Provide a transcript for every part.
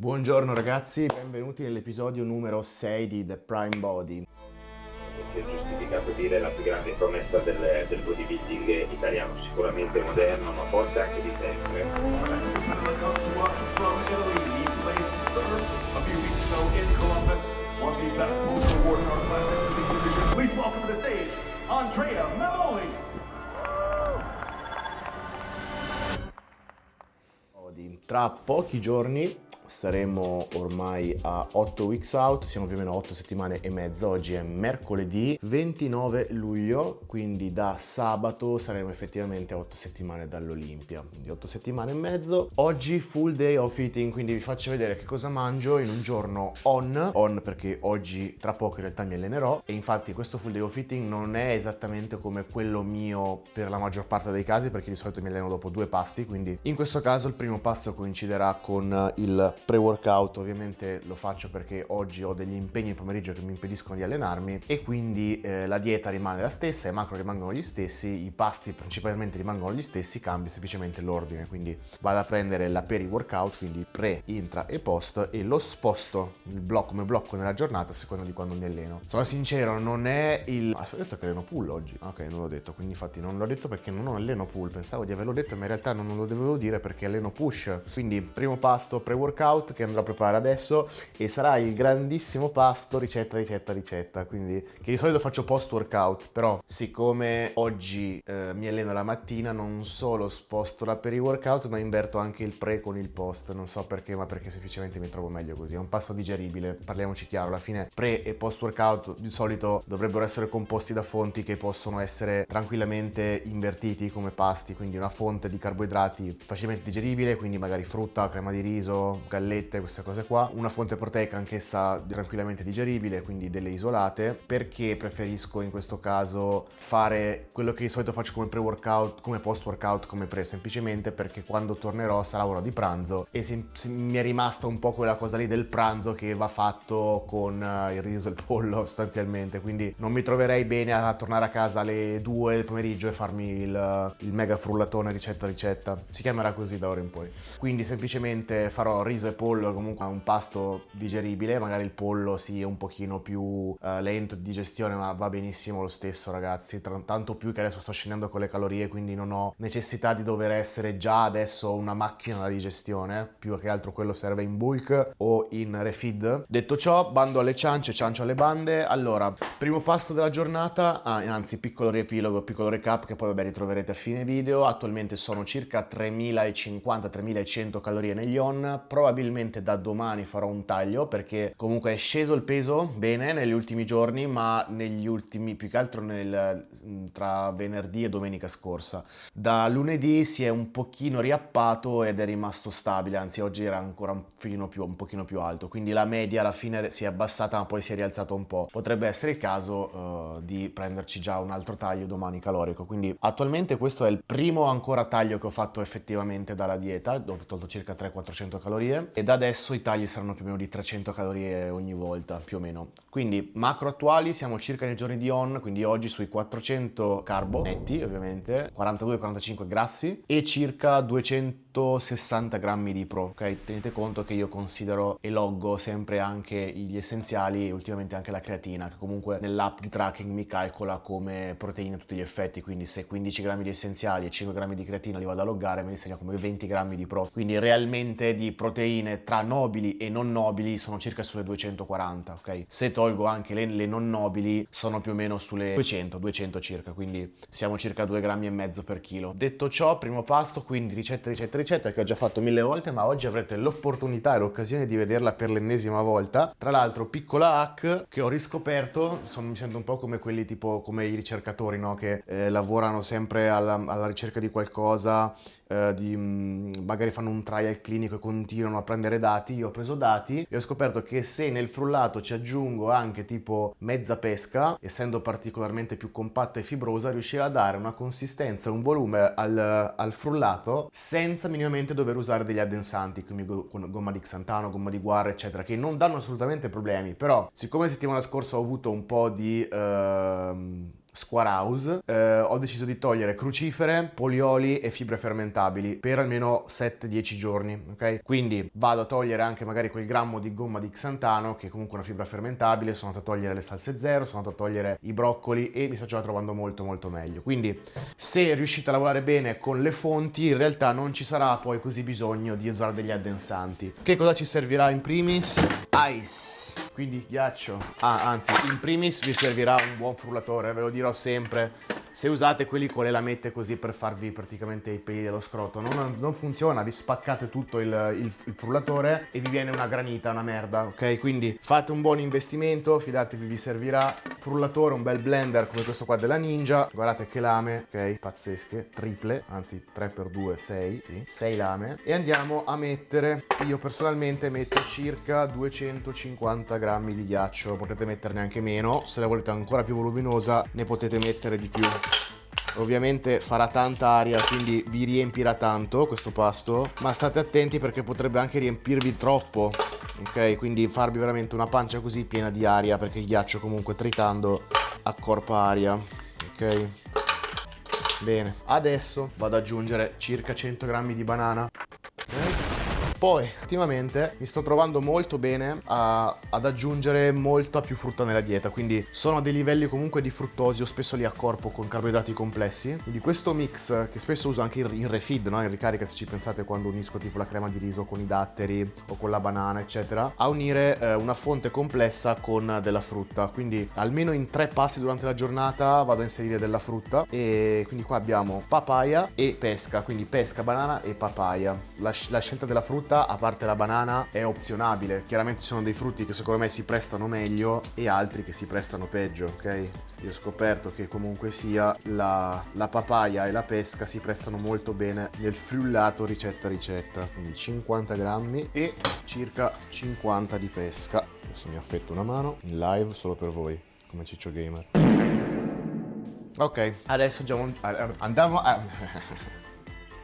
Buongiorno ragazzi, benvenuti nell'episodio numero 6 di The Prime Body. Si è giustificato dire la più grande promessa del bodybuilding italiano, sicuramente moderno, ma forse anche di sempre. Please welcome to the stage, Andrea Memoli. Tra pochi giorni saremo ormai a 8 weeks out, siamo più o meno 8 settimane e mezza, oggi è mercoledì 29 luglio, quindi da sabato saremo effettivamente a 8 settimane dall'Olimpia, quindi 8 settimane e mezzo. Oggi full day of eating, quindi vi faccio vedere che cosa mangio in un giorno on perché oggi tra poco in realtà mi allenerò e infatti questo full day of eating non è esattamente come quello mio per la maggior parte dei casi perché di solito mi alleno dopo 2 pasti, quindi in questo caso il primo pasto coinciderà con il pre-workout. Ovviamente lo faccio perché oggi ho degli impegni in pomeriggio che mi impediscono di allenarmi e quindi la dieta rimane la stessa, i macro rimangono gli stessi, i pasti principalmente rimangono gli stessi, cambio semplicemente l'ordine, quindi vado a prendere la peri-workout, quindi pre, intra e post e lo sposto il blocco come blocco nella giornata a seconda di quando mi alleno. Sono sincero, non è il... ho detto che alleno pull oggi? Ok, non l'ho detto, quindi infatti non l'ho detto perché non alleno pull, pensavo di averlo detto ma in realtà non lo dovevo dire perché alleno push. Quindi primo pasto pre-workout che andrò a preparare adesso e sarà il grandissimo pasto ricetta, quindi che di solito faccio post workout, però siccome oggi mi alleno la mattina non solo sposto la peri-workout ma inverto anche il pre con il post, non so perché ma perché semplicemente mi trovo meglio così, è un pasto digeribile, parliamoci chiaro, alla fine pre e post workout di solito dovrebbero essere composti da fonti che possono essere tranquillamente invertiti come pasti, quindi una fonte di carboidrati facilmente digeribile, quindi magari frutta, crema di riso, gallette, queste cose qua, una fonte proteica anch'essa tranquillamente digeribile, quindi delle isolate. Perché preferisco in questo caso fare quello che di solito faccio come pre-workout, come post-workout, come pre, semplicemente perché quando tornerò sarà ora di pranzo e mi è rimasta un po' quella cosa lì del pranzo che va fatto con il riso e il pollo sostanzialmente, quindi non mi troverei bene a tornare a casa alle 2 del pomeriggio e farmi il mega frullatone ricetta, si chiamerà così da ora in poi. Quindi semplicemente farò riso e pollo, comunque un pasto digeribile, magari il pollo sì è un pochino più lento di digestione ma va benissimo lo stesso ragazzi, tanto più che adesso sto scendendo con le calorie quindi non ho necessità di dover essere già adesso una macchina da digestione, più che altro quello serve in bulk o in refeed. Detto ciò, bando alle ciancio alle bande. Allora, primo pasto della giornata, anzi piccolo riepilogo, piccolo recap che poi vabbè ritroverete a fine video. Attualmente sono circa 3050-3100 calorie negli on, probabilmente da domani farò un taglio perché comunque è sceso il peso bene negli ultimi giorni, ma negli ultimi, più che altro tra venerdì e domenica scorsa. Da lunedì si è un pochino riappato ed è rimasto stabile, anzi oggi era ancora un pochino più alto, quindi la media alla fine si è abbassata ma poi si è rialzata un po'. Potrebbe essere il caso di prenderci già un altro taglio domani calorico, quindi attualmente questo è il primo ancora taglio che ho fatto effettivamente dalla dieta, ho tolto circa 300-400 calorie e da adesso i tagli saranno più o meno di 300 calorie ogni volta, più o meno. Quindi macro attuali siamo circa nei giorni di on, quindi oggi sui 400 carbo netti ovviamente, 42-45 grassi e circa 260 grammi di pro, ok? Tenete conto che io considero e loggo sempre anche gli essenziali e ultimamente anche la creatina, che comunque nell'app di tracking mi calcola come proteine a tutti gli effetti, quindi se 15 grammi di essenziali e 5 grammi di creatina li vado a loggare me li segna come 20 grammi di pro, quindi realmente di proteine tra nobili e non nobili sono circa sulle 240, ok? Se tolgo anche le non nobili sono più o meno sulle 200 circa, quindi siamo circa 2 grammi e mezzo per chilo. Detto ciò, primo pasto, quindi ricetta che ho già fatto 1000 volte, ma oggi avrete l'opportunità e l'occasione di vederla per l'ennesima volta. Tra l'altro, piccola hack che ho riscoperto, mi sento un po' come quelli tipo come i ricercatori, no? Che lavorano sempre alla ricerca di qualcosa, magari fanno un trial clinico e continuano a prendere dati. Io ho preso dati e ho scoperto che se nel frullato ci aggiungo anche tipo mezza pesca, essendo particolarmente più compatta e fibrosa, riuscirà a dare una consistenza, un volume al frullato senza minimamente dover usare degli addensanti come gomma di xantano, gomma di guarra eccetera, che non danno assolutamente problemi. Però siccome settimana scorsa ho avuto un po' di Square House, ho deciso di togliere crucifere, polioli e fibre fermentabili per almeno 7-10 giorni, ok? Quindi vado a togliere anche magari quel grammo di gomma di xantano, che è comunque una fibra fermentabile, sono andato a togliere le salse zero, sono andato a togliere i broccoli e mi sto già trovando molto molto meglio. Quindi se riuscite a lavorare bene con le fonti, in realtà non ci sarà poi così bisogno di usare degli addensanti. Che cosa ci servirà in primis? Ice, quindi ghiaccio. Anzi, in primis vi servirà un buon frullatore, ve lo dirò sempre. Se usate quelli con le lamette così per farvi praticamente i peli dello scroto, non funziona, vi spaccate tutto il frullatore e vi viene una granita, una merda, ok? Quindi fate un buon investimento, fidatevi, vi servirà frullatore, un bel blender come questo qua della Ninja, guardate che lame, ok? Pazzesche, triple, anzi 3x2, 6, sì, 6 lame. E andiamo a mettere, io personalmente metto circa 250 grammi di ghiaccio, potete metterne anche meno, se la volete ancora più voluminosa ne potete mettere di più. Ovviamente farà tanta aria, quindi vi riempirà tanto questo pasto, ma state attenti perché potrebbe anche riempirvi troppo, ok? Quindi farvi veramente una pancia così piena di aria, perché il ghiaccio comunque tritando accorpa aria, ok? Bene, adesso vado ad aggiungere circa 100 grammi di banana. Poi, ultimamente mi sto trovando molto bene ad aggiungere molta più frutta nella dieta, quindi sono a dei livelli comunque di fruttosio, spesso li accorpo con carboidrati complessi. Quindi questo mix, che spesso uso anche in refeed, no? In ricarica, se ci pensate, quando unisco tipo la crema di riso con i datteri o con la banana, eccetera, a unire una fonte complessa con della frutta. Quindi almeno in 3 passi durante la giornata vado a inserire della frutta, e quindi qua abbiamo papaya e pesca, quindi pesca, banana e papaya. La scelta della frutta, a parte la banana, è opzionabile. Chiaramente ci sono dei frutti che secondo me si prestano meglio e altri che si prestano peggio, ok? Io ho scoperto che comunque sia la papaya e la pesca si prestano molto bene nel frullato ricetta. Quindi 50 grammi e circa 50 di pesca. Adesso mi affetto una mano in live solo per voi, come Ciccio Gamer. Ok, adesso andiamo a...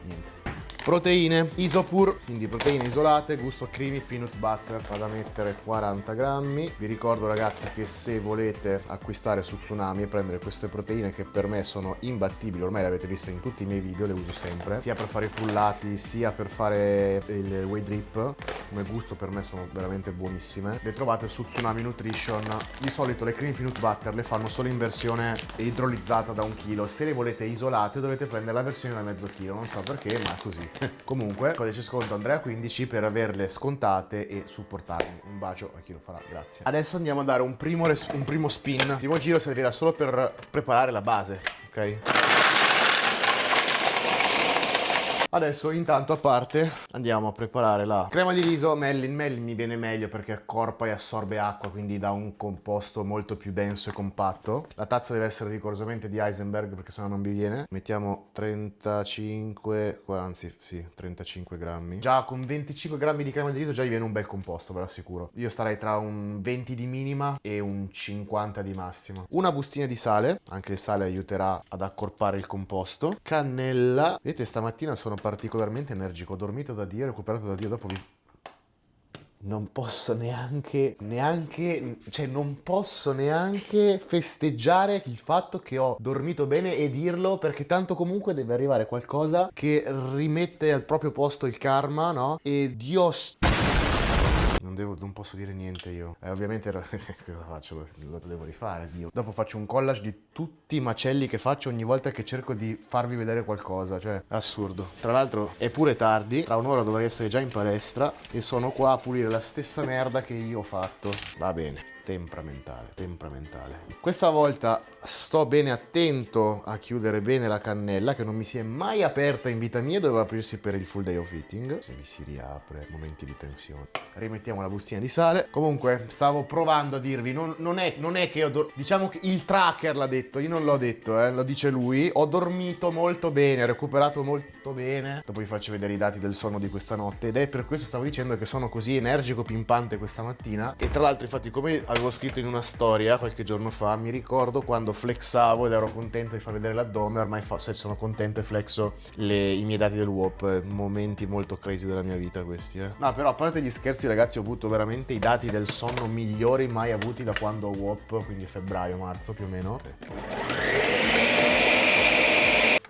niente. Proteine Isopur, quindi proteine isolate, gusto creamy peanut butter, vado a mettere 40 grammi. Vi ricordo, ragazzi, che se volete acquistare su Tsunami e prendere queste proteine, che per me sono imbattibili, ormai le avete viste in tutti i miei video, le uso sempre, sia per fare i frullati sia per fare il whey drip, come gusto per me sono veramente buonissime. Le trovate su Tsunami Nutrition. Di solito le creamy peanut butter le fanno solo in versione idrolizzata da 1 chilo, se le volete isolate dovete prendere la versione da mezzo chilo, non so perché, ma è così. Comunque, codice sconto Andrea15 per averle scontate e supportarmi. Un bacio a chi lo farà, grazie. Adesso andiamo a dare un primo spin. Il primo giro servirà solo per preparare la base, ok? Adesso intanto, a parte, andiamo a preparare la crema di riso. Mellin mi viene meglio perché accorpa e assorbe acqua, quindi dà un composto molto più denso e compatto. La tazza deve essere rigorosamente di Heisenberg perché sennò non vi viene. Mettiamo 35 grammi. Già con 25 grammi di crema di riso già gli viene un bel composto, ve lo assicuro. Io starei tra un 20 di minima e un 50 di massima. Una bustina di sale, anche il sale aiuterà ad accorpare il composto. Cannella. Vedete, stamattina sono particolarmente energico, ho dormito da Dio, recuperato da Dio, dopo non posso neanche festeggiare il fatto che ho dormito bene e dirlo, perché tanto comunque deve arrivare qualcosa che rimette al proprio posto il karma, no? E Dio... Non posso dire niente io. Ovviamente cosa faccio? Lo devo rifare, Dio. Dopo faccio un collage di tutti i macelli che faccio ogni volta che cerco di farvi vedere qualcosa. Cioè, assurdo. Tra l'altro è pure tardi. Tra un'ora dovrei essere già in palestra e sono qua a pulire la stessa merda che io ho fatto. Va bene. Temperamentale. Questa volta sto bene attento a chiudere bene la cannella, che non mi si è mai aperta in vita mia, doveva aprirsi per il full day of eating. Se mi si riapre, momenti di tensione. Rimettiamo la bustina di sale. Comunque stavo provando a dirvi, non è che diciamo che il tracker l'ha detto, io non l'ho detto, lo dice lui. Ho dormito molto bene, ho recuperato molto bene. Dopo vi faccio vedere i dati del sonno di questa notte, ed è per questo stavo dicendo che sono così energico, pimpante questa mattina. E tra l'altro, infatti, come avevo scritto in una storia qualche giorno fa, mi ricordo quando flexavo ed ero contento di far vedere l'addome. Ormai sono contento e flexo i miei dati del WOP. Momenti molto crazy della mia vita questi, No, però a parte gli scherzi, ragazzi, ho avuto veramente i dati del sonno migliori mai avuti da quando ho WOP, quindi febbraio-marzo più o meno.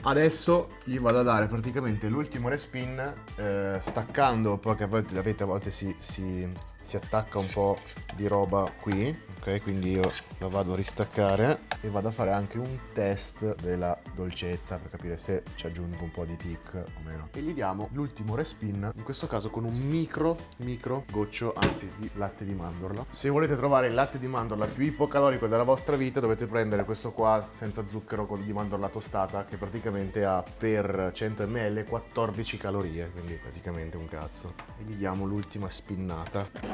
Adesso gli vado a dare praticamente l'ultimo respin, staccando, perché a volte si attacca un po' di roba qui, ok? Quindi io la vado a ristaccare e vado a fare anche un test della dolcezza per capire se ci aggiungo un po' di tic o meno. E gli diamo l'ultimo respin, in questo caso con un micro goccio, anzi, di latte di mandorla. Se volete trovare il latte di mandorla più ipocalorico della vostra vita, dovete prendere questo qua senza zucchero di mandorla tostata, che praticamente ha per 100 ml 14 calorie, quindi praticamente un cazzo. E gli diamo l'ultima spinnata.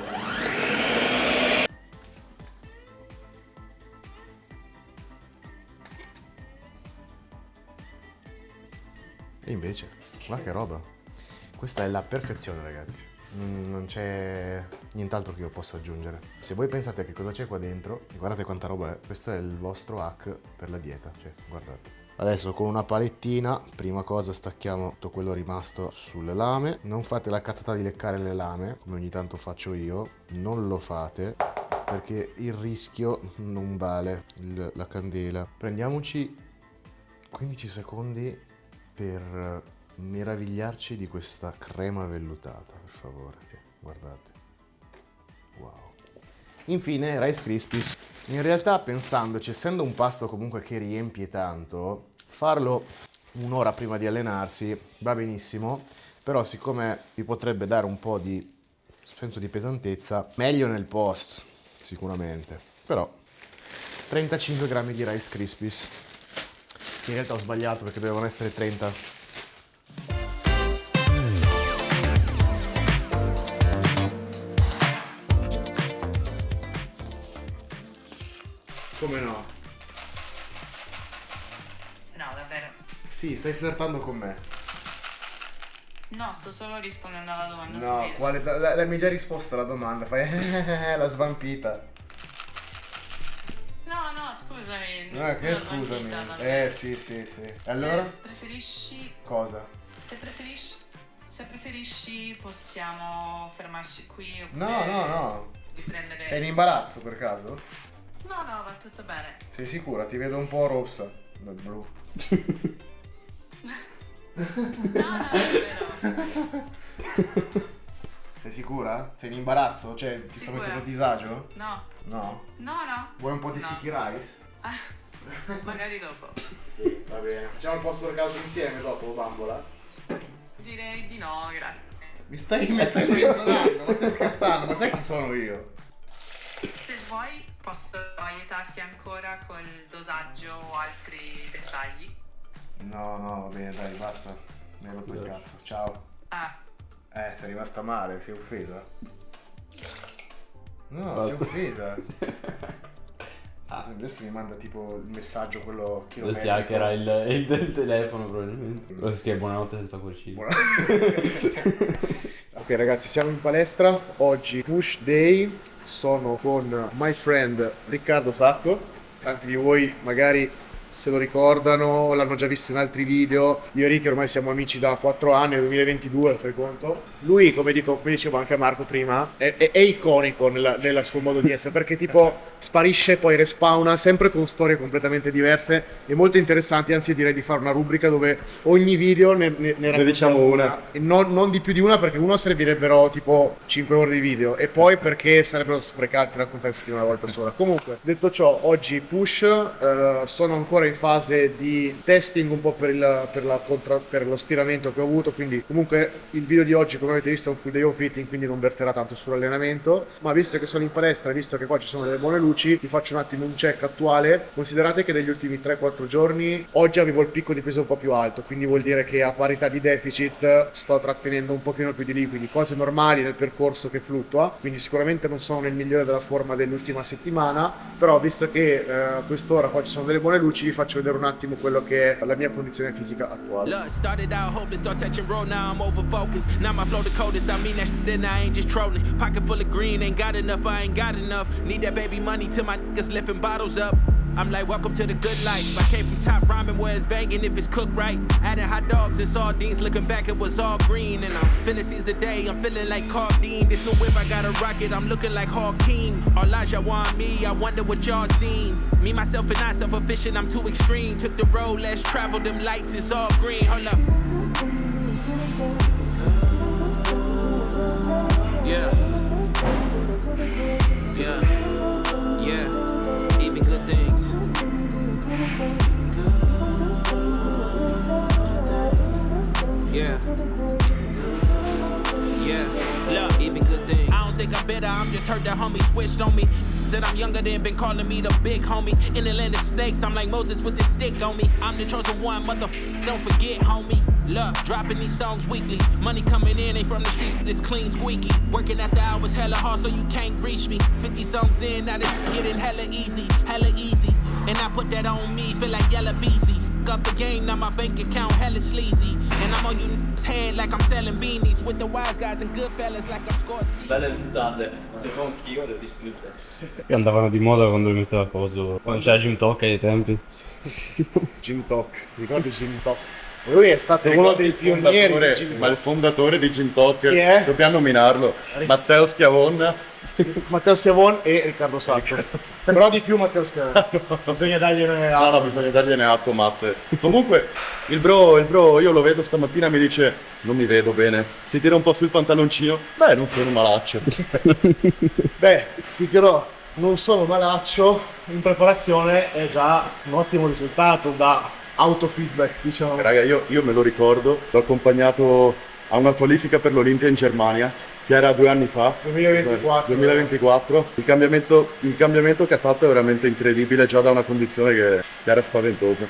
E invece, ma che roba! Questa è la perfezione, ragazzi. Non c'è nient'altro che io possa aggiungere. Se voi pensate a che cosa c'è qua dentro, e guardate quanta roba è, questo è il vostro hack per la dieta. Cioè, guardate. Adesso con una palettina, prima cosa stacchiamo tutto quello rimasto sulle lame. Non fate la cazzata di leccare le lame, come ogni tanto faccio io. Non lo fate, perché il rischio non vale la candela. Prendiamoci 15 secondi per meravigliarci di questa crema vellutata, per favore. Guardate. Wow. Infine, Rice Krispies. In realtà, pensandoci, essendo un pasto comunque che riempie tanto, farlo un'ora prima di allenarsi va benissimo, però siccome vi potrebbe dare un po' di senso di pesantezza, meglio nel post, sicuramente. Però 35 grammi di Rice Krispies, che in realtà ho sbagliato perché dovevano essere 30. Come no? No, davvero. Sì, stai flirtando con me. No, sto solo rispondendo alla domanda. No, quale mi hai già risposto alla domanda, fai la svampita. No, scusami. No, che scusami. Sì. Allora? Se preferisci... Cosa? Se preferisci possiamo fermarci qui oppure... No. Riprendere... Sei in imbarazzo per caso? No, va tutto bene. Sei sicura? Ti vedo un po' rossa. No, blu. No, davvero. Sei sicura? Sei in imbarazzo? Cioè, ti sto mettendo a disagio? No. No? No. Vuoi un po' di No. sticky rice? Magari dopo. Sì, va bene. Facciamo un post workout insieme dopo, bambola? Direi di no, grazie. Mi stai frenzolando, ma stai scherzando? Ma sai chi sono io? Se vuoi posso aiutarti ancora con il dosaggio o altri dettagli. No, va bene, dai, basta. Mi hai rotto il cazzo. Ciao. Sei rimasta male, sei offesa? No, Basta. sei offesa. Adesso mi manda tipo il messaggio, quello Ti chilometrico. hackera il del telefono probabilmente. Però si scrive buonanotte senza cuoricino. Ok ragazzi, siamo in palestra. Oggi push day. Sono con my friend Riccardo Sacco. Tanti di voi magari se lo ricordano, l'hanno già visto in altri video. Io e Ricky ormai siamo amici da 4 anni, nel 2022, fai conto. Lui, come dicevo anche a Marco prima, è iconico nel suo modo di essere, perché tipo sparisce, poi respawna, sempre con storie completamente diverse e molto interessanti. Anzi, direi di fare una rubrica dove ogni video ne diciamo una. E non di più di una, perché uno servirebbero tipo 5 ore di video e poi perché sarebbero sprecati raccontarsi una volta sola. Comunque, detto ciò, oggi push, sono ancora in fase di testing un po' per lo stiramento che ho avuto, quindi comunque il video di oggi, come avete visto, è un full day of fitting, quindi non verterà tanto sull'allenamento, ma visto che sono in palestra, visto che qua ci sono delle buone luci, vi faccio un attimo un check attuale. Considerate che negli ultimi 3-4 giorni oggi avevo il picco di peso un po' più alto, quindi vuol dire che a parità di deficit sto trattenendo un pochino più di liquidi, cose normali nel percorso che fluttua, quindi sicuramente non sono nel migliore della forma dell'ultima settimana, però visto che quest'ora qua ci sono delle buone luci, vi faccio vedere un attimo quello che è la mia condizione fisica attuale. Look, started out hopeless, start touching road, now I'm over focused. Now my flow the coldest, I mean that shit, and I ain't just trolling. Pocket full of green, ain't got enough, I ain't got enough. Need that baby money till my niggas lifting bottles up. I'm like, welcome to the good life. I came from top ramen where it's banging if it's cooked right. Added hot dogs and sardines, looking back it was all green. And I'm finna seize the day, I'm feeling like Carl Dean. This new whip, I got a rocket, I'm looking like Hakeem. Elijah want me, I wonder what y'all seen. Me, myself, and I, self-efficient, I'm too extreme. Took the road, less travel, them lights, it's all green. Hold up. Yeah. Yeah. Yeah. Even good things. Yeah. Yeah. Look, even good things. I don't think I'm better, I'm just hurt that homie switched on me. Said I'm younger than been calling me the big homie. In the land of snakes, I'm like Moses with this stick on me. I'm the chosen one, don't forget, homie. Look, dropping these songs weekly. Money coming in, ain't from the streets, it's clean squeaky. Working after hours, hella hard, so you can't reach me. 50 songs in, now this getting hella easy. And I put that on me, feel like Yella Beezy. Fuck up the game, now my bank account hella sleazy. And I'm on you head like I'm selling beanies. With the wise guys and good fellas like I'm Scorsese. Belle risultate, se no anch'io le ho distrutte. Che andavano di moda quando mi metteva coso. Quando c'era Jim Talk ai tempi. Jim Talk, ricordi Jim Talk? Lui è stato uno dei pionieri di Jim Talk. Ma il fondatore di Jim Talk, Chi è? dobbiamo nominarlo, Matteo Schiavon. Matteo Schiavon e Riccardo Sacco. Però di più Matteo Schiavon. Bisogna dargliene No, atto. bisogna dargliene atto, Matte. Comunque, il bro, io lo vedo stamattina, mi dice, non mi vedo bene, si tira un po' sul pantaloncino, beh, non sono malaccio. Beh, ti dirò, non sono malaccio, in preparazione è già un ottimo risultato da autofeedback, diciamo. Raga, io me lo ricordo, l'ho accompagnato a una qualifica per l'Olimpia in Germania, che era 2 anni fa. 2024. Il cambiamento che ha fatto è veramente incredibile, già da una condizione che era spaventosa.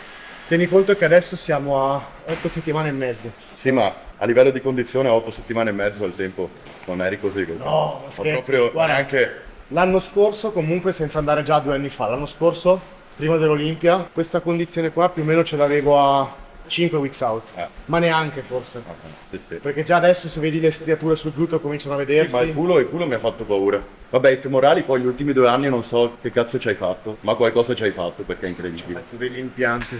Tieni conto che adesso siamo a 8 settimane e mezzo. Sì, ma a livello di condizione a 8 settimane e mezzo al tempo non eri così. No, ma scherzi, proprio guarda, anche l'anno scorso, comunque senza andare già 2 anni fa, l'anno scorso, prima dell'Olimpia, questa condizione qua più o meno ce l'avevo a 5 weeks out, ma neanche forse. sì. Perché già adesso se vedi le striature sul gluteo cominciano a vedersi. Sì, ma il culo mi ha fatto paura. Vabbè, i femorali poi gli ultimi 2 anni non so che cazzo ci hai fatto, ma qualcosa ci hai fatto perché è incredibile. Degli impianti.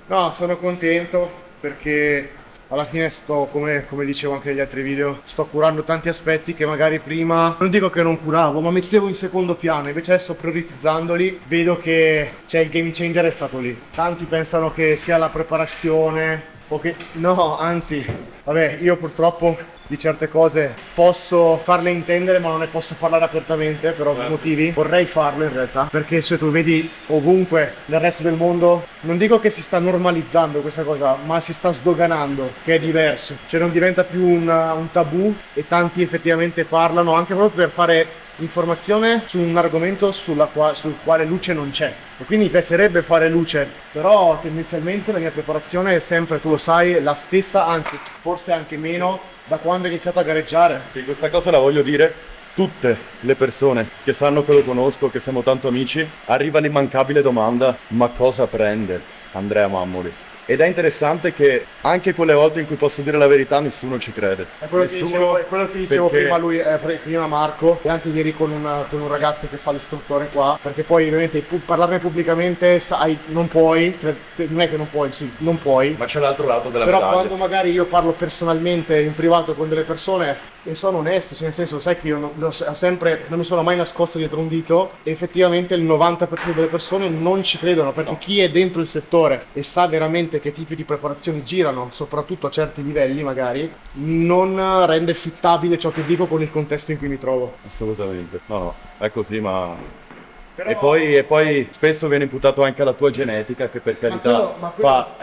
No, sono contento perché alla fine sto, come dicevo anche negli altri video, sto curando tanti aspetti che magari prima, non dico che non curavo, ma mettevo in secondo piano, invece adesso prioritizzandoli vedo che il game changer è stato lì. Tanti pensano che sia la preparazione o che... No, anzi, vabbè, io purtroppo di certe cose posso farle intendere ma non ne posso parlare apertamente per ovvi motivi. Vorrei farlo in realtà, perché se tu vedi ovunque nel resto del mondo, non dico che si sta normalizzando questa cosa, ma si sta sdoganando, che è diverso, cioè non diventa più un tabù e tanti effettivamente parlano anche proprio per fare informazione su un argomento sul quale luce non c'è, e quindi mi piacerebbe fare luce, però tendenzialmente la mia preparazione è sempre, tu lo sai, la stessa, anzi forse anche meno da quando ho iniziato a gareggiare. Sì, questa cosa la voglio dire, tutte le persone che sanno che lo conosco, che siamo tanto amici, arriva l'immancabile domanda: ma cosa prende Andrea Mammoli? Ed è interessante che anche quelle volte in cui posso dire la verità nessuno ci crede. È quello che dicevo perché... prima Marco, e anche ieri con un ragazzo che fa l'istruttore qua, perché poi ovviamente parlarne pubblicamente sai, non puoi, non è che non puoi, sì, non puoi. Ma c'è l'altro lato della Però medaglia. quando magari io parlo personalmente in privato con delle persone e sono onesto, cioè nel senso, sai che io non mi sono mai nascosto dietro un dito, e effettivamente il 90% delle persone non ci credono, perché chi è dentro il settore e sa veramente che tipi di preparazioni girano, soprattutto a certi livelli magari, non rende fittabile ciò che dico con il contesto in cui mi trovo. Assolutamente, no, è così, ma... Però... E poi spesso viene imputato anche alla tua genetica, che per carità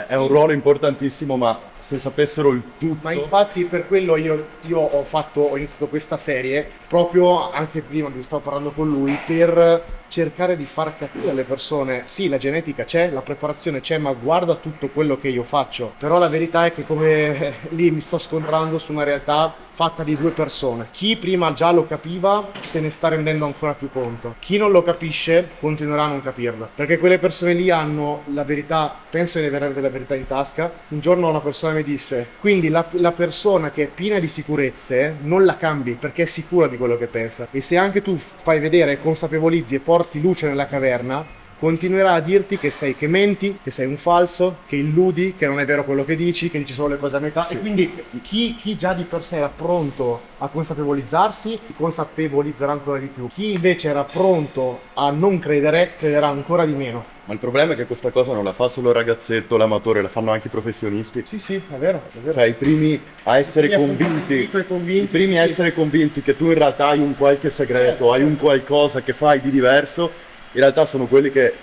è un ruolo importantissimo, ma se sapessero il tutto... Ma infatti per quello io ho iniziato questa serie proprio anche prima che stavo parlando con lui, per cercare di far capire alle persone: sì, la genetica c'è, la preparazione c'è, ma guarda tutto quello che io faccio. Però la verità è che come lì mi sto scontrando su una realtà fatta di 2 persone. Chi prima già lo capiva se ne sta rendendo ancora più conto. Chi non lo capisce continuerà a non capirla, perché quelle persone lì hanno la verità, penso di avere la verità in tasca. Un giorno una persona mi disse: quindi la persona che è piena di sicurezze non la cambi perché è sicura di quello che pensa, e se anche tu fai vedere, consapevolizzi e porti luce nella caverna, continuerà a dirti che menti, che sei un falso, che illudi, che non è vero quello che dici solo le cose a metà. E quindi chi già di per sé era pronto a consapevolizzarsi, consapevolizzerà ancora di più. Chi invece era pronto a non credere, crederà ancora di meno. Ma il problema è che questa cosa non la fa solo il ragazzetto, l'amatore, la fanno anche i professionisti. Sì, è vero. Cioè i primi a essere convinti, a essere convinti che tu in realtà hai un qualche segreto, hai un qualcosa che fai di diverso, in realtà sono quelli che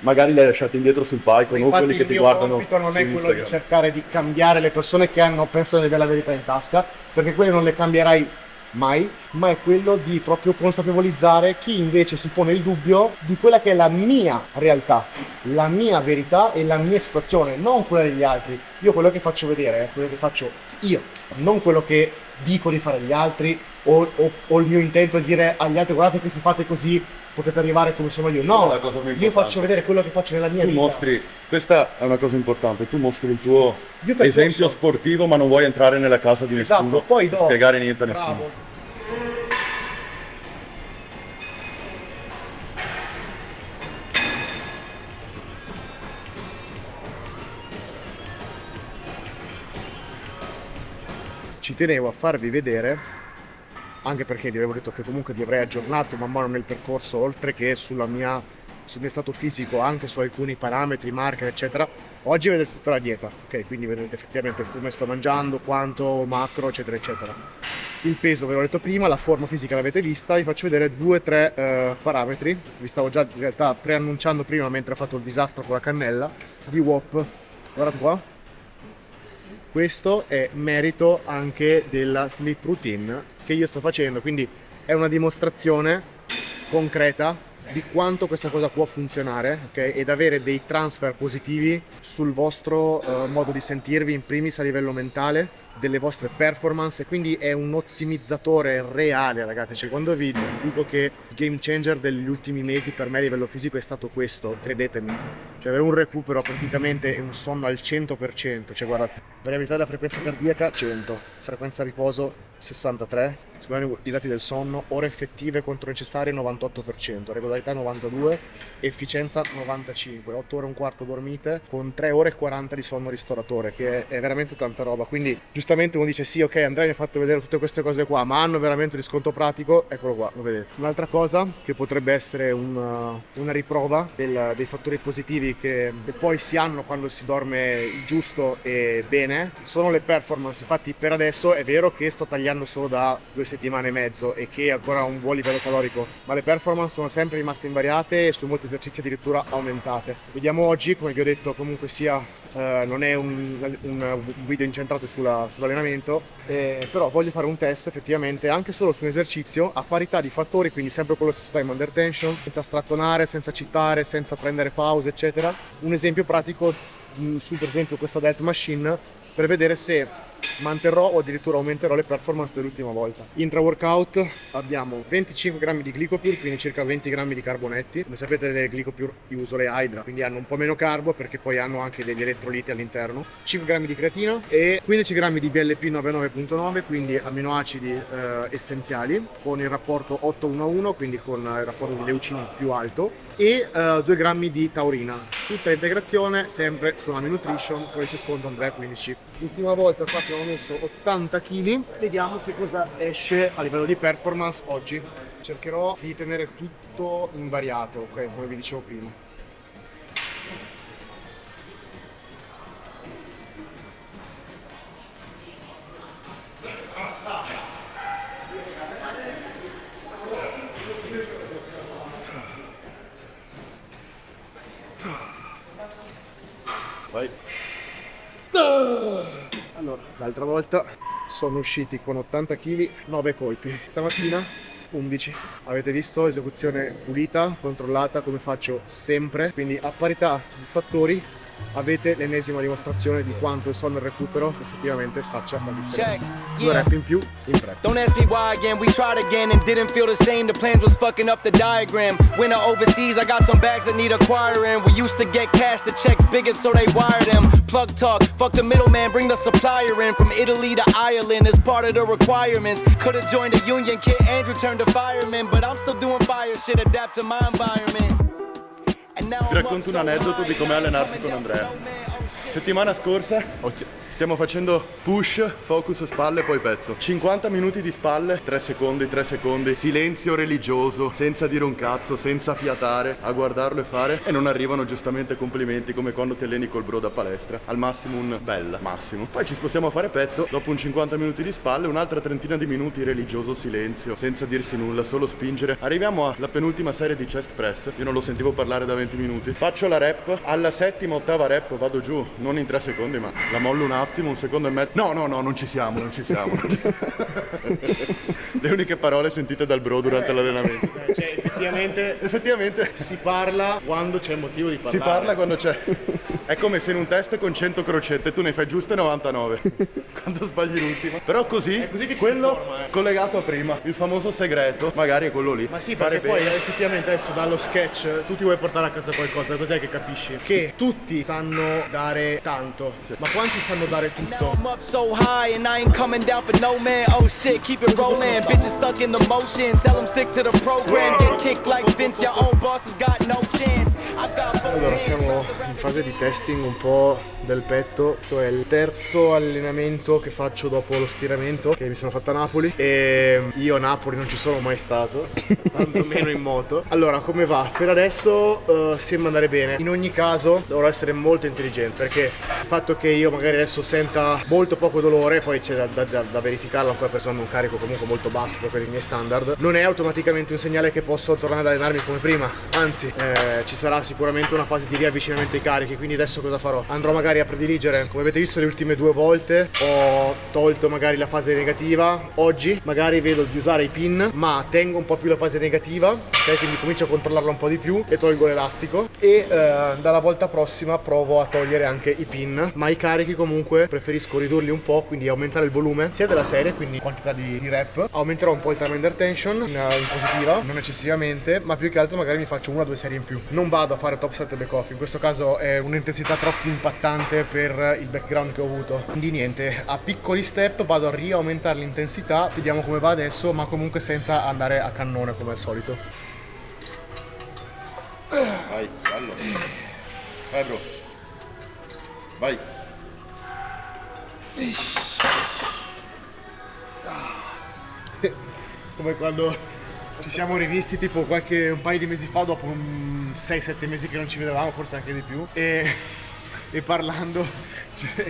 magari li hai lasciati indietro sul palco, non quelli che ti guardano. Il mio compito non è quello di cercare di cambiare le persone che pensano di avere la verità in tasca, perché quelle non le cambierai mai, ma è quello di proprio consapevolizzare chi invece si pone il dubbio di quella che è la mia realtà, la mia verità e la mia situazione, non quella degli altri. Io quello che faccio vedere è quello che faccio io, non quello che dico di fare gli altri o il mio intento è dire agli altri guardate che se fate così potete arrivare come sono io. No, io faccio vedere quello che faccio nella mia vita. Questa è una cosa importante, tu mostri il tuo esempio sportivo ma non vuoi entrare nella casa di nessuno, poi spiegare niente a nessuno. Ci tenevo a farvi vedere, anche perché vi avevo detto che comunque vi avrei aggiornato man mano nel percorso, oltre che sul mio stato fisico, anche su alcuni parametri, marker eccetera. Oggi vedete tutta la dieta, ok? Quindi vedete effettivamente come sto mangiando, quanto macro eccetera eccetera. Il peso ve l'ho detto prima, la forma fisica l'avete vista, vi faccio vedere 2-3 parametri. Vi stavo già in realtà preannunciando prima mentre ho fatto il disastro con la cannella di WOP. Guardate qua. Questo è merito anche della sleep routine che io sto facendo, quindi è una dimostrazione concreta di quanto questa cosa può funzionare, ok? Ed avere dei transfer positivi sul vostro modo di sentirvi, in primis a livello mentale, delle vostre performance, e quindi è un ottimizzatore reale, ragazzi. Cioè, quando vi dico che il game changer degli ultimi mesi per me a livello fisico è stato questo, credetemi, cioè avere un recupero praticamente e un sonno al 100%, cioè guardate, variabilità della frequenza cardiaca 100, frequenza riposo 63, i dati del sonno, ore effettive contro necessarie 98%, regolarità 92, efficienza 95, 8 ore e un quarto dormite con 3 ore e 40 di sonno ristoratore, che è veramente tanta roba. Quindi giustamente uno dice sì, ok, Andrea mi ha fatto vedere tutte queste cose qua, ma hanno veramente riscontro pratico? Eccolo qua, lo vedete. Un'altra cosa che potrebbe essere una riprova dei fattori positivi che poi si hanno quando si dorme giusto e bene sono le performance. Infatti per adesso è vero che sto tagliando solo da 2 settimane e mezzo e che ancora ho un buon livello calorico, ma le performance sono sempre rimaste invariate e su molti esercizi addirittura aumentate. Vediamo oggi, come vi ho detto, comunque sia non è un video incentrato sull'allenamento, però voglio fare un test effettivamente anche solo su un esercizio a parità di fattori, quindi sempre con lo stesso time under tension, senza strattonare, senza citare, senza prendere pause eccetera. Un esempio pratico su per esempio questa delt machine per vedere se manterrò o addirittura aumenterò le performance dell'ultima volta. Intra workout abbiamo 25 grammi di glicopure, quindi circa 20 grammi di carbonetti. Come sapete le glicopure io uso le Hydra, quindi hanno un po' meno carbo perché poi hanno anche degli elettroliti all'interno. 5 grammi di creatina e 15 grammi di BLP 99.9, quindi aminoacidi essenziali con il rapporto 8-1-1, quindi con il rapporto di leucini più alto, e 2 grammi di taurina. Tutta integrazione sempre su Ami Nutrition, poi c'è sconto Andrea 15. L'ultima volta qua abbiamo messo 80 kg, vediamo che cosa esce a livello di performance oggi. Cercherò di tenere tutto invariato, ok, come vi dicevo prima. Vai. Allora, l'altra volta sono usciti con 80 kg, 9 colpi. Stamattina 11. Avete visto, esecuzione pulita, controllata come faccio sempre, quindi a parità di fattori avete l'ennesima dimostrazione di quanto il sonno e il recupero effettivamente faccia la differenza. 2 rep in più in prep. Don't ask me why again, we tried again and didn't feel the same. The plans was fucking up the diagram. When I overseas, I got some bags that need acquiring. We used to get cash, the checks bigger so they wire them. Plug talk, fuck the middleman, bring the supplier in. From Italy to Ireland as part of the requirements. Could've joined the union, Kid Andrew turned to fireman. But I'm still doing fire shit, adapt to my environment. Ti racconto un aneddoto di come allenarsi con Andrea. Settimana scorsa stiamo facendo push, focus, spalle, poi petto. 50 minuti di spalle, 3 secondi, silenzio religioso, senza dire un cazzo, senza fiatare, a guardarlo e fare. E non arrivano giustamente complimenti come quando ti alleni col bro da palestra. Al massimo un bella, massimo. Poi ci spostiamo a fare petto, dopo un 50 minuti di spalle, un'altra trentina di minuti religioso silenzio, senza dirsi nulla, solo spingere. Arriviamo alla penultima serie di chest press, io non lo sentivo parlare da 20 minuti. Faccio la rep, alla settima, ottava rep vado giù, non in 3 secondi ma la mollo un attimo, un secondo e mezzo. No, non ci siamo. Le uniche parole sentite dal bro durante l'allenamento. Cioè, effettivamente si parla quando c'è motivo di parlare. Si parla quando c'è. È come se in un test con 100 crocette tu ne fai giuste 99 quando sbagli l'ultima. Però così, è così che quello si forma, collegato a prima, il famoso segreto, magari è quello lì. Ma sì, perché poi effettivamente adesso dallo sketch tu ti vuoi portare a casa qualcosa, cos'è che capisci? Che tutti sanno dare tanto, ma quanti sanno dare tutto? I'm up so high and I ain't coming down for no man. Oh shit, keep it rolling. Bitches stuck in the motion. Tell them stick to the program. Get kicked like Vince. Your own boss has got no chance. Allora, siamo in fase di testing un po' del petto. Questo è il terzo allenamento che faccio dopo lo stiramento che mi sono fatto a Napoli. E io a Napoli non ci sono mai stato, tantomeno in moto. Allora, come va? Per adesso sembra andare bene. In ogni caso dovrò essere molto intelligente, perché il fatto che io magari adesso senta molto poco dolore, poi c'è da verificarlo, ancora personando un carico comunque molto basso per i miei standard, non è automaticamente un segnale che posso tornare ad allenarmi come prima. Anzi, ci sarà sicuramente una fase di riavvicinamento ai carichi. Quindi adesso cosa farò? Andrò magari a prediligere, come avete visto le ultime 2 volte ho tolto magari la fase negativa. Oggi magari vedo di usare i pin, ma tengo un po' più la fase negativa, ok? Quindi comincio a controllarla un po' di più e tolgo l'elastico. E dalla volta prossima provo a togliere anche i pin, ma i carichi comunque preferisco ridurli un po', quindi aumentare il volume sia della serie, quindi quantità di rep. Aumenterò un po' il time under tension in positiva, non eccessivamente, ma più che altro magari mi faccio 1 o 2 serie in più. Non vado a fare top set e back off, in questo caso è un'intensità troppo impattante per il background che ho avuto. Quindi niente, a piccoli step vado a riaumentare l'intensità, vediamo come va adesso, ma comunque senza andare a cannone come al solito. Vai, bello. Vai bro. Vai. Come quando ci siamo rivisti tipo un paio di mesi fa, dopo 6-7 mesi che non ci vedevamo, forse anche di più, e parlando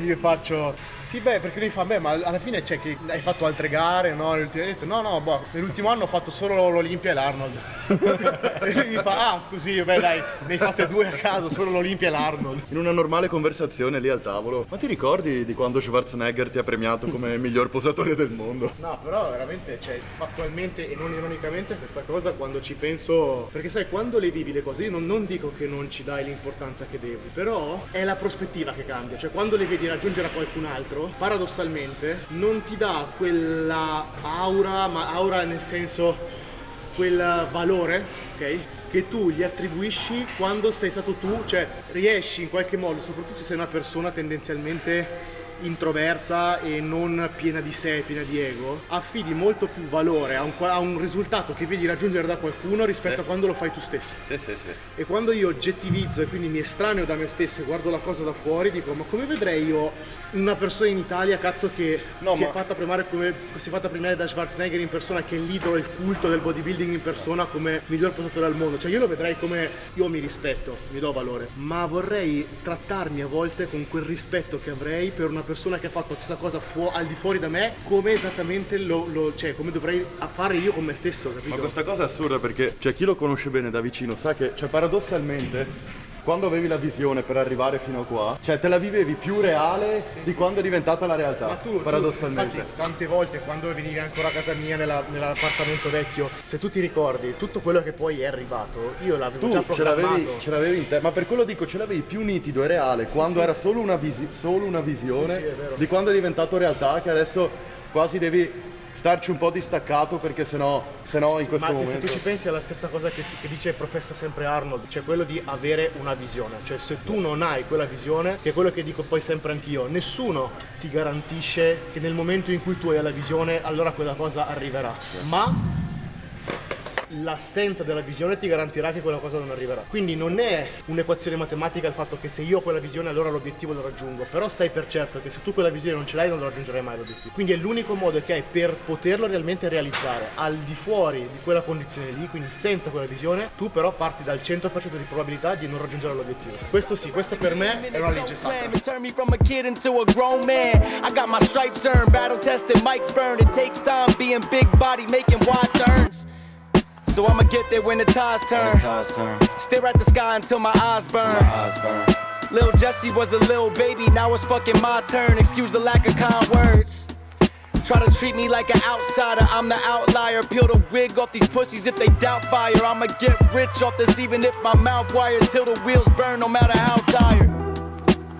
io faccio sì, perché lui fa ma alla fine c'è che hai fatto altre gare, no? Nell'ultimo anno ho fatto solo l'Olimpia e l'Arnold. E lui mi fa così, dai, ne hai fatte 2 a caso, solo l'Olimpia e l'Arnold. In una normale conversazione lì al tavolo, ma ti ricordi di quando Schwarzenegger ti ha premiato come miglior posatore del mondo? No, però veramente, fattualmente e non ironicamente questa cosa, quando ci penso, perché sai, quando le vivi le cose, io non dico che non ci dai l'importanza che devi, però è la prospettiva che cambia. Cioè, quando le vedi raggiungere a qualcun altro, paradossalmente non ti dà quella aura, ma aura nel senso quel valore, ok? Che tu gli attribuisci quando sei stato tu, cioè riesci in qualche modo, soprattutto se sei una persona tendenzialmente introversa e non piena di sé, piena di ego, affidi molto più valore a un risultato che vedi raggiungere da qualcuno rispetto a quando lo fai tu stesso. Sì. E quando io oggettivizzo e quindi mi estraneo da me stesso e guardo la cosa da fuori, dico ma come vedrei io una persona in Italia, cazzo, che si è fatta premiare da Schwarzenegger in persona, che è l'idolo, il culto del bodybuilding in persona, come miglior posatore al mondo. Cioè io lo vedrei come, io mi rispetto, mi do valore, ma vorrei trattarmi a volte con quel rispetto che avrei per una persona che ha fatto la stessa cosa al di fuori da me, come esattamente cioè come dovrei fare io con me stesso, capito? Ma questa cosa è assurda, perché chi lo conosce bene da vicino sa che, paradossalmente, quando avevi la visione per arrivare fino a qua, te la vivevi più reale di quando è diventata la realtà. Ma tu paradossalmente. Infatti, tante volte quando venivi ancora a casa mia nell'appartamento vecchio, se tu ti ricordi tutto quello che poi è arrivato, io l'avevo già programmato. Ce l'avevi in te, ma per quello dico, ce l'avevi più nitido e reale quando era solo una visione di quando è diventato realtà, che adesso quasi devi starci un po' distaccato, perché sennò in questo momento. Se tu ci pensi, è la stessa cosa che dice il professor sempre Arnold, cioè quello di avere una visione. Cioè se tu non hai quella visione, che è quello che dico poi sempre anch'io, nessuno ti garantisce che nel momento in cui tu hai la visione allora quella cosa arriverà. Ma l'assenza della visione ti garantirà che quella cosa non arriverà. Quindi non è un'equazione matematica il fatto che se io ho quella visione allora l'obiettivo lo raggiungo, però sai per certo che se tu quella visione non ce l'hai non lo raggiungerai mai l'obiettivo. Quindi è l'unico modo che hai per poterlo realmente realizzare. Al di fuori di quella condizione lì, quindi senza quella visione, tu però parti dal 100% di probabilità di non raggiungere l'obiettivo. Questo sì, questo per me è una legge sacra. Turn me from a kid into a grown man. I got my stripes earned, battle tested, mics burned. It takes time being big body, making wide turns. So I'ma get there when the tides turn. Stare at the sky until my eyes burn. Lil Jesse was a little baby, now it's fucking my turn. Excuse the lack of kind words. Try to treat me like an outsider, I'm the outlier. Peel the wig off these pussies if they doubt fire. I'ma get rich off this even if my mouth wired. Till the wheels burn no matter how tired.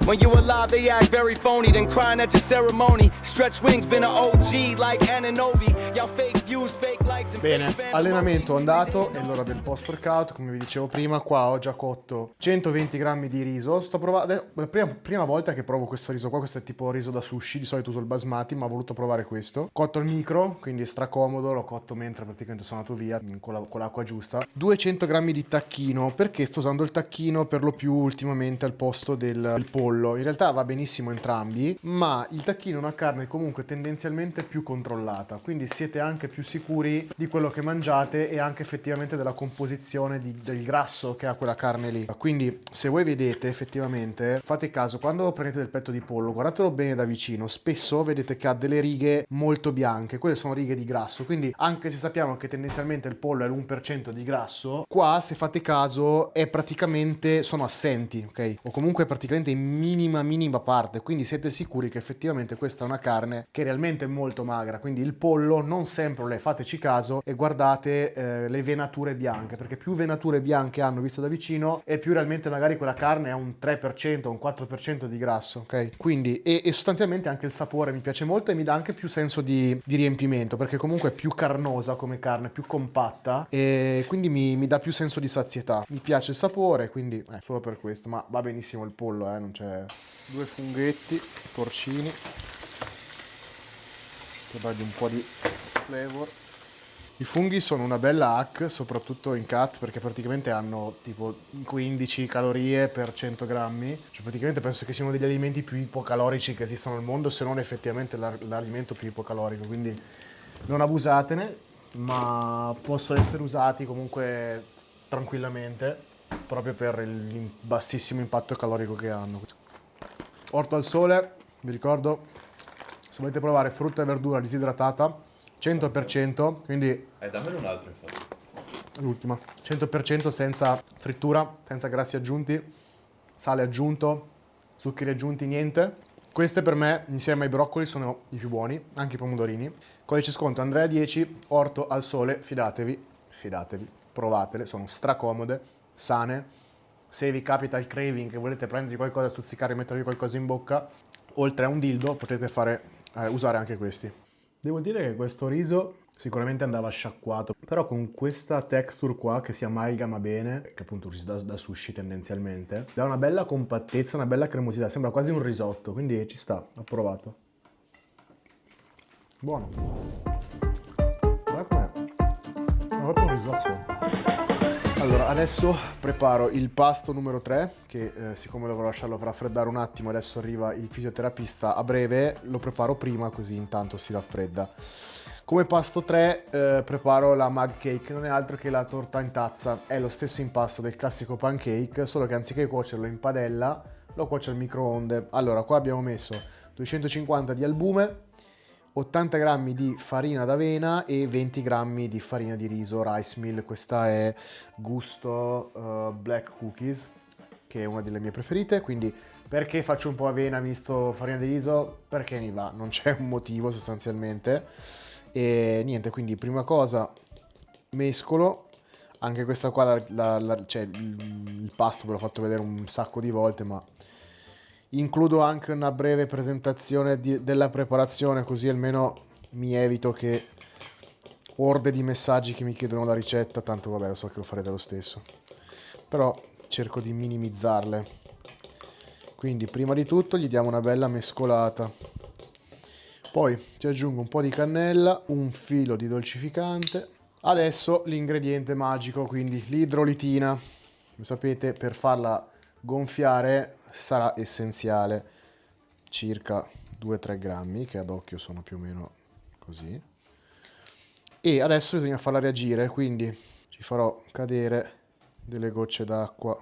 When you alive they act very phony, then crying at your ceremony. Stretch wings, been an OG like Ananobi. Y'all fake views, fake likes and Bene, fake spam allenamento emojis. andato, è l'ora del post workout. Come vi dicevo prima, qua ho già cotto 120 grammi di riso. Sto provando, la prima volta che provo questo riso qua, questo è tipo riso da sushi, di solito uso il basmati, ma ho voluto provare questo. Cotto al micro, quindi è stracomodo, l'ho cotto mentre praticamente sono andato via con l'acqua giusta. 200 grammi di tacchino, perché sto usando il tacchino per lo più ultimamente al posto del pollo. In realtà va benissimo entrambi, ma il tacchino è una carne comunque tendenzialmente più controllata, quindi siete anche più sicuri di quello che mangiate e anche effettivamente della composizione del grasso che ha quella carne lì. Quindi se voi vedete effettivamente, fate caso, quando prendete del petto di pollo, guardatelo bene da vicino, spesso vedete che ha delle righe molto bianche, quelle sono righe di grasso, quindi anche se sappiamo che tendenzialmente il pollo è l'1% di grasso, qua se fate caso è praticamente, sono assenti, ok? O comunque praticamente in minima parte, quindi siete sicuri che effettivamente questa è una carne che realmente è molto magra. Quindi il pollo non sempre le fateci caso e guardate le venature bianche, perché più venature bianche hanno visto da vicino e più realmente magari quella carne ha un 3%, un 4% di grasso, ok? Quindi e sostanzialmente anche il sapore mi piace molto e mi dà anche più senso di riempimento, perché comunque è più carnosa come carne, più compatta e quindi mi dà più senso di sazietà. Mi piace il sapore, quindi solo per questo, ma va benissimo il pollo, non c'è. 2 funghetti, porcini, per dargli un po' di flavor. I funghi sono una bella hack, soprattutto in cut, perché praticamente hanno tipo 15 calorie per 100 grammi. Cioè praticamente penso che siano degli alimenti più ipocalorici che esistano al mondo, se non effettivamente l'alimento più ipocalorico. Quindi non abusatene, ma possono essere usati comunque tranquillamente, proprio per il bassissimo impatto calorico che hanno. Orto al sole, vi ricordo, se volete provare frutta e verdura disidratata, 100%, quindi dammene un altro infatti. l'ultima, 100% senza frittura, senza grassi aggiunti, sale aggiunto, zuccheri aggiunti, niente. Queste per me, insieme ai broccoli, sono i più buoni, anche i pomodorini. Codice sconto Andrea 10, orto al sole, fidatevi, provatele, sono stracomode, sane. Se vi capita il craving che volete prendervi qualcosa, stuzzicare e mettervi qualcosa in bocca, oltre a un dildo potete usare anche questi. Devo dire che questo riso sicuramente andava sciacquato, però con questa texture qua che si amalgama bene, che appunto un riso da sushi tendenzialmente, dà una bella compattezza, una bella cremosità, sembra quasi un risotto, quindi ci sta, ho provato. Buono. Guarda com'è. È proprio un risotto. Allora, adesso preparo il pasto numero 3, che siccome dovrò lasciarlo raffreddare un attimo, adesso arriva il fisioterapista a breve, lo preparo prima così intanto si raffredda. Come pasto 3 preparo la mug cake, non è altro che la torta in tazza, è lo stesso impasto del classico pancake, solo che anziché cuocerlo in padella, lo cuocio al microonde. Allora, qua abbiamo messo 250 di albume, 80 grammi di farina d'avena e 20 grammi di farina di riso Rice Mill. Questa è gusto Black Cookies, che è una delle mie preferite. Quindi perché faccio un po' avena misto farina di riso? Perché mi va, non c'è un motivo sostanzialmente. E niente, quindi prima cosa mescolo. Anche questa qua, cioè, il pasto ve l'ho fatto vedere un sacco di volte, ma includo anche una breve presentazione della preparazione, così almeno mi evito che orde di messaggi che mi chiedono la ricetta, tanto vabbè, lo so che lo farete lo stesso, però cerco di minimizzarle. Quindi prima di tutto gli diamo una bella mescolata, poi ci aggiungo un po' di cannella, un filo di dolcificante, Adesso l'ingrediente magico, quindi l'idrolitina. Come sapete, per farla gonfiare sarà essenziale circa 2-3 grammi, che ad occhio sono più o meno così. E adesso bisogna farla reagire, quindi ci farò cadere delle gocce d'acqua.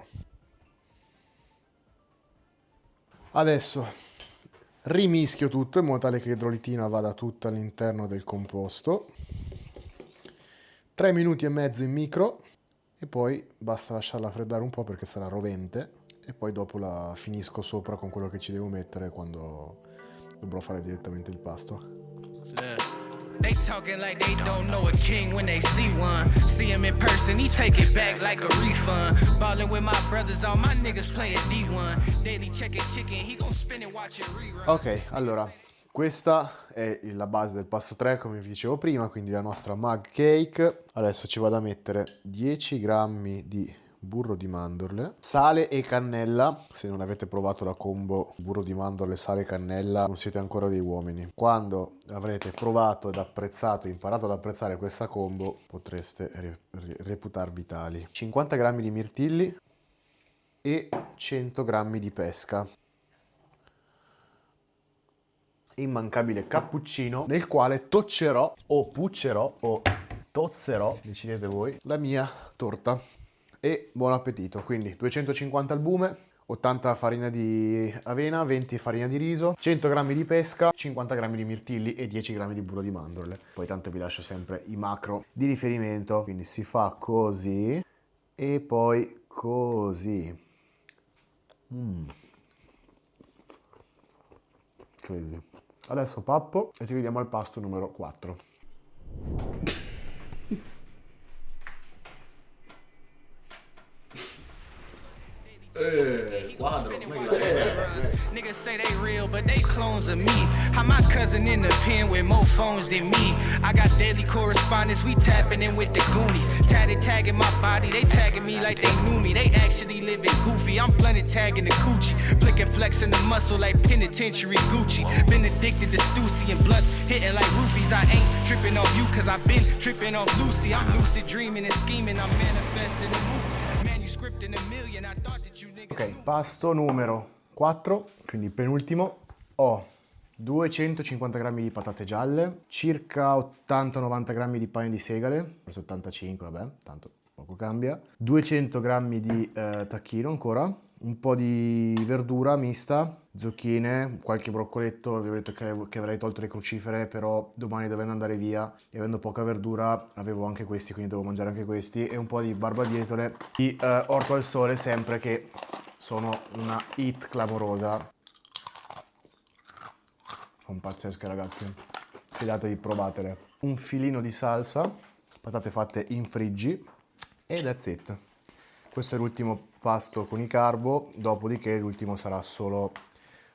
Adesso rimischio tutto in modo tale che l'idrolitina vada tutta all'interno del composto. 3 minuti e mezzo in micro e poi basta lasciarla freddare un po' perché sarà rovente, e poi dopo la finisco sopra con quello che ci devo mettere quando dovrò fare direttamente il pasto. They talking like they don't know a king when they see one. See him in person, he take it back like a refund. Ballin' with my brothers, all my niggas playing D1. Daily checking chicken, he gon' spin it watching reruns. Ok, allora, questa è la base del pasto 3, come vi dicevo prima, quindi la nostra mug cake. Adesso ci vado a mettere 10 grammi di burro di mandorle, sale e cannella. Se non avete provato la combo burro di mandorle, sale e cannella, non siete ancora dei uomini. Quando avrete provato ed apprezzato, imparato ad apprezzare questa combo, potreste reputarvi tali. 50 grammi di mirtilli e 100 grammi di pesca. Immancabile cappuccino nel quale toccerò o puccerò o tozzerò, decidete voi, la mia torta. E buon appetito. Quindi 250 albume, 80 farina di avena, 20 farina di riso, 100 grammi di pesca, 50 grammi di mirtilli e 10 grammi di burro di mandorle. Poi tanto vi lascio sempre i macro di riferimento. Quindi si fa così e poi così. Crazy. Adesso pappo e ci vediamo al pasto numero 4. Quadro, Niggas say they real, but they clones of me. How my cousin in the pen with more phones than me. I got daily correspondence, we tapping in with the Goonies. Tatted tagging my body, they tagging me like they knew me. They actually living goofy, I'm blunted tagging the coochie. Flicking flexing the muscle like penitentiary Gucci. Been addicted to Stussy and blunts, hitting like roofies. I ain't tripping off you, cause I've been tripping off Lucy. I'm lucid dreaming and scheming, I'm manifesting the movie. Manuscript in a million, I thought that you niggas. Ok, pasto numero 4, quindi penultimo. Ho 250 grammi di patate gialle, circa 80-90 grammi di pane di segale, forse 85, vabbè, tanto poco cambia, 200 grammi di tacchino ancora, un po' di verdura mista, zucchine, qualche broccoletto. Vi ho detto che avrei tolto le crucifere, però domani dovendo andare via e avendo poca verdura avevo anche questi, quindi devo mangiare anche questi, e un po' di barbabietole di orto al sole, sempre che sono una hit clamorosa. Sono pazzesche, ragazzi, fidatevi, provatele. Un filino di salsa, patate fatte in friggi e that's it. Questo è l'ultimo pasto con i carbo, dopodiché l'ultimo sarà solo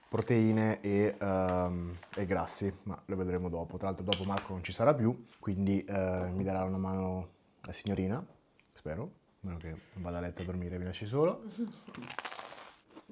proteine e grassi, ma lo vedremo dopo. Tra l'altro dopo Marco non ci sarà più, quindi mi darà una mano la signorina, spero, a meno che non vada a letto a dormire e vi lasci solo.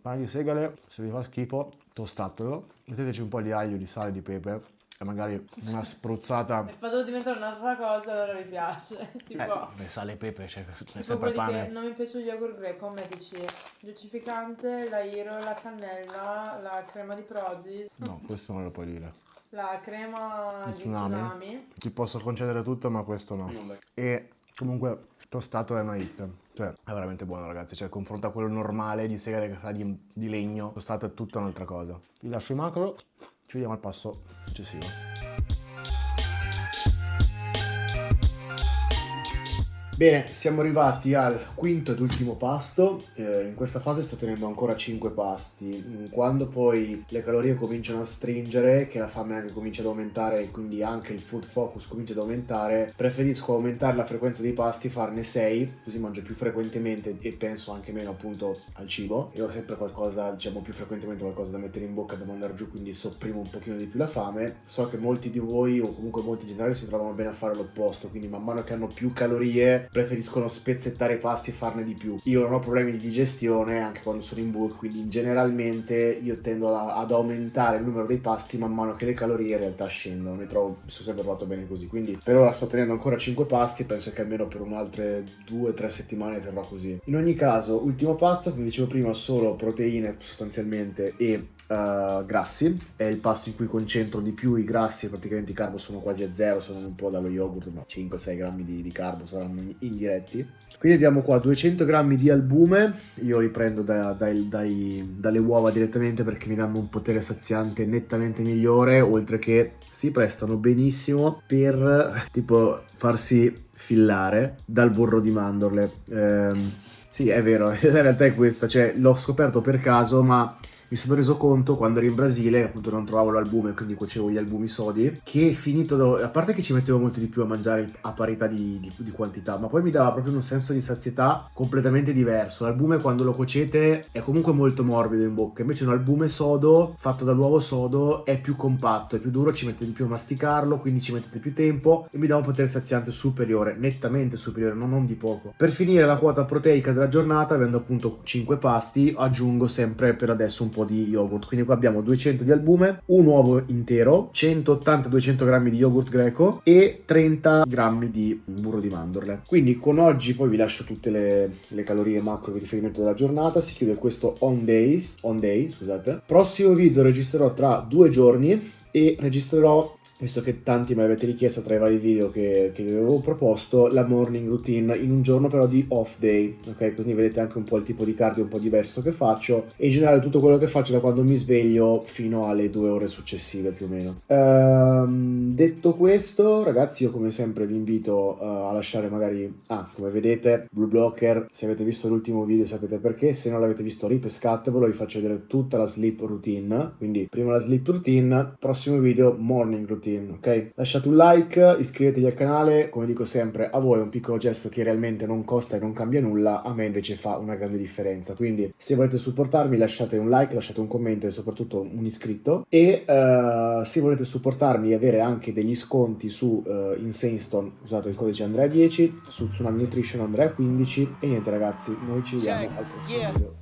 Pane di segale, se vi fa schifo, tostatelo, metteteci un po' di aglio, di sale, di pepe e magari una spruzzata. E fatelo diventare un'altra cosa, allora mi piace. Tipo, sale e pepe, cioè, è tipo sempre quelli pane. che non mi piace lo yogurt greco, mettici dolcificante, la iro, la cannella, la crema di Prozis, No, questo non lo puoi dire. la crema di Tsunami. tsunami. Ti posso concedere tutto, ma questo no. E comunque tostato è una hit. Cioè, è veramente buono, ragazzi. Cioè, confronto a quello normale di segale che sa di legno, tostato è tutta un'altra cosa. Vi lascio i macro, ci vediamo al passo successivo. Bene, siamo arrivati al quinto ed ultimo pasto. In questa fase sto tenendo ancora 5 pasti. Quando poi le calorie cominciano a stringere, che la fame anche comincia ad aumentare e quindi anche il food focus comincia ad aumentare, preferisco aumentare la frequenza dei pasti, farne 6, così mangio più frequentemente e penso anche meno appunto al cibo. E ho sempre qualcosa, diciamo più frequentemente qualcosa da mettere in bocca, da mandare giù, quindi sopprimo un pochino di più la fame. So che molti di voi, o comunque molti in generale, si trovano bene a fare l'opposto, quindi man mano che hanno più calorie persone preferiscono spezzettare i pasti e farne di più. Io non ho problemi di digestione anche quando sono in bulk, quindi generalmente io tendo ad aumentare il numero dei pasti man mano che le calorie in realtà scendono. Mi sono sempre trovato bene così, quindi per ora sto tenendo ancora 5 pasti, penso che almeno per un'altre 2-3 settimane terrò così. In ogni caso, ultimo pasto, come dicevo prima, solo proteine sostanzialmente e grassi, è il pasto in cui concentro di più i grassi, praticamente i carbo sono quasi a zero, sono un po' dallo yogurt, ma 5-6 grammi di carbo saranno indiretti. Quindi abbiamo qua 200 grammi di albume, io li prendo dalle uova direttamente perché mi danno un potere saziante nettamente migliore, oltre che si prestano benissimo per tipo farsi fillare dal burro di mandorle. Sì, è vero, in realtà è questa, cioè l'ho scoperto per caso, ma mi sono reso conto quando ero in Brasile, appunto non trovavo l'albume, quindi cuocevo gli albumi sodi, che finito, a parte che ci mettevo molto di più a mangiare a parità di quantità, ma poi mi dava proprio un senso di sazietà completamente diverso. L'albume quando lo cuocete è comunque molto morbido in bocca, invece un albume sodo, fatto dall'uovo sodo, è più compatto, è più duro, ci mette di più a masticarlo, quindi ci mettete più tempo e mi dà un potere saziante superiore, nettamente superiore, non di poco. Per finire la quota proteica della giornata, avendo appunto 5 pasti, aggiungo sempre per adesso un po' di yogurt, quindi qua abbiamo 200 di albume, un uovo intero, 180-200 grammi di yogurt greco e 30 grammi di burro di mandorle. Quindi con oggi poi vi lascio tutte le calorie macro di riferimento della giornata, si chiude questo on day, scusate. Prossimo video registrerò tra 2 giorni e registrerò, visto che tanti me l'avete richiesta tra i vari video che vi avevo proposto, la morning routine in un giorno però di off day, ok? Quindi vedete anche un po' il tipo di cardio un po' diverso che faccio e in generale tutto quello che faccio da quando mi sveglio fino alle 2 ore successive più o meno. Detto questo, ragazzi, io come sempre vi invito a lasciare magari, come vedete, Blue Blocker, se avete visto l'ultimo video sapete perché, se non l'avete visto ripescatevelo, vi faccio vedere tutta la sleep routine, quindi prima la sleep routine, prossimo video morning routine. Ok? Lasciate un like, iscrivetevi al canale, come dico sempre a voi è un piccolo gesto che realmente non costa e non cambia nulla, a me invece fa una grande differenza, quindi se volete supportarmi lasciate un like, lasciate un commento e soprattutto un iscritto e se volete supportarmi e avere anche degli sconti su Insanestone usate il codice Andrea10, su Tsunami Nutrition Andrea15 e niente ragazzi, noi ci vediamo al prossimo video.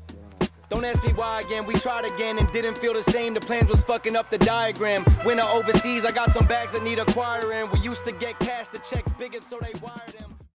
Don't ask me why again, we tried again and didn't feel the same. The plans was fucking up the diagram. Winter overseas, I got some bags that need acquiring. We used to get cash, the checks bigger so they wired them.